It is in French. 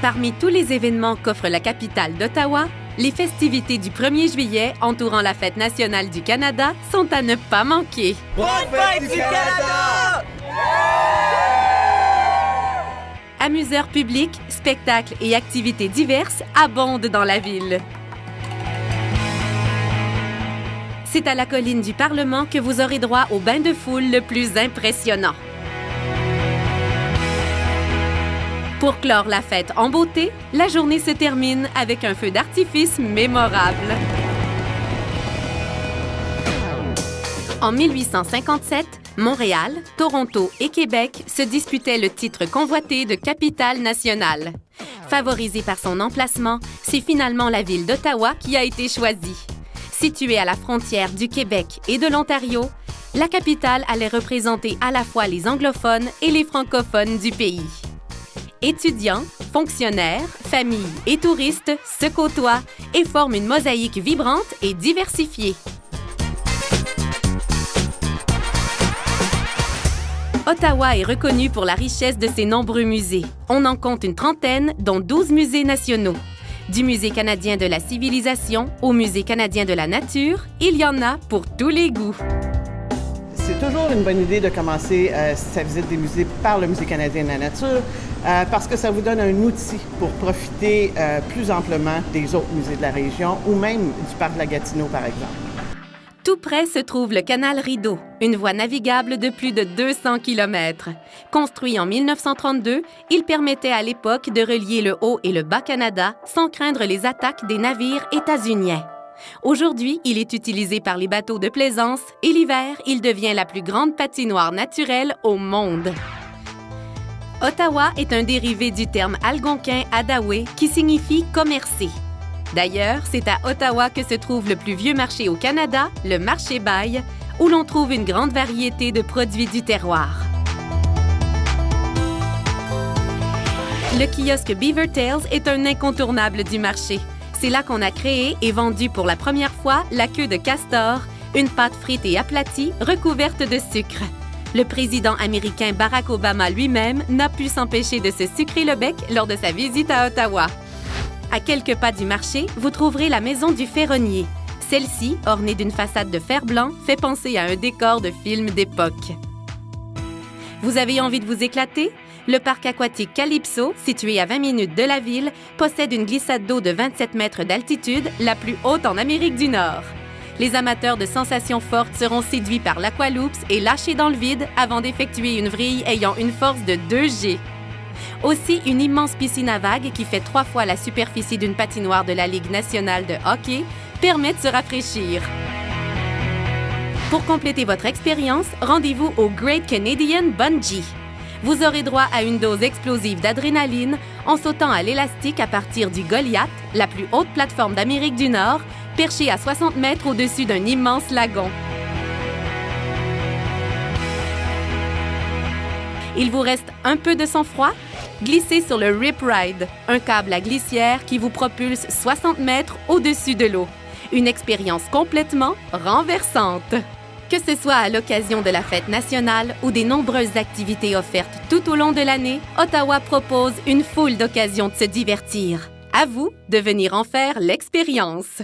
Parmi tous les événements qu'offre la capitale d'Ottawa, les festivités du 1er juillet entourant la Fête nationale du Canada sont à ne pas manquer. Bonne fête du Canada! Amuseurs publics, spectacles et activités diverses abondent dans la ville. C'est à la colline du Parlement que vous aurez droit au bain de foule le plus impressionnant. Pour clore la fête en beauté, la journée se termine avec un feu d'artifice mémorable. En 1857, Montréal, Toronto et Québec se disputaient le titre convoité de capitale nationale. Favorisée par son emplacement, c'est finalement la ville d'Ottawa qui a été choisie. Située à la frontière du Québec et de l'Ontario, la capitale allait représenter à la fois les anglophones et les francophones du pays. Étudiants, fonctionnaires, familles et touristes se côtoient et forment une mosaïque vibrante et diversifiée. Ottawa est reconnue pour la richesse de ses nombreux musées. On en compte une trentaine, dont 12 musées nationaux. Du Musée canadien de la civilisation au Musée canadien de la nature, il y en a pour tous les goûts. C'est toujours une bonne idée de commencer sa visite des musées par le Musée canadien de la nature parce que ça vous donne un outil pour profiter plus amplement des autres musées de la région ou même du parc de la Gatineau, par exemple. Tout près se trouve le canal Rideau, une voie navigable de plus de 200 km. Construit en 1932, il permettait à l'époque de relier le Haut et le Bas-Canada sans craindre les attaques des navires états-uniens. Aujourd'hui, il est utilisé par les bateaux de plaisance et l'hiver, il devient la plus grande patinoire naturelle au monde. Ottawa est un dérivé du terme algonquin Adaoué qui signifie « commercer ». D'ailleurs, c'est à Ottawa que se trouve le plus vieux marché au Canada, le marché Baille, où l'on trouve une grande variété de produits du terroir. Le kiosque Beaver Tails est un incontournable du marché. C'est là qu'on a créé et vendu pour la première fois la queue de castor, une pâte frite et aplatie recouverte de sucre. Le président américain Barack Obama lui-même n'a pu s'empêcher de se sucrer le bec lors de sa visite à Ottawa. À quelques pas du marché, vous trouverez la maison du ferronnier. Celle-ci, ornée d'une façade de fer blanc, fait penser à un décor de film d'époque. Vous avez envie de vous éclater? Le parc aquatique Calypso, situé à 20 minutes de la ville, possède une glissade d'eau de 27 mètres d'altitude, la plus haute en Amérique du Nord. Les amateurs de sensations fortes seront séduits par l'aqualoops et lâchés dans le vide avant d'effectuer une vrille ayant une force de 2 G. Aussi, une immense piscine à vagues qui fait 3 fois la superficie d'une patinoire de la Ligue nationale de hockey permet de se rafraîchir. Pour compléter votre expérience, rendez-vous au Great Canadian Bungee. Vous aurez droit à une dose explosive d'adrénaline en sautant à l'élastique à partir du Goliath, la plus haute plateforme d'Amérique du Nord, perchée à 60 mètres au-dessus d'un immense lagon. Il vous reste un peu de sang-froid? Glissez sur le Rip Ride, un câble à glissière qui vous propulse 60 mètres au-dessus de l'eau. Une expérience complètement renversante. Que ce soit à l'occasion de la fête nationale ou des nombreuses activités offertes tout au long de l'année, Ottawa propose une foule d'occasions de se divertir. À vous de venir en faire l'expérience.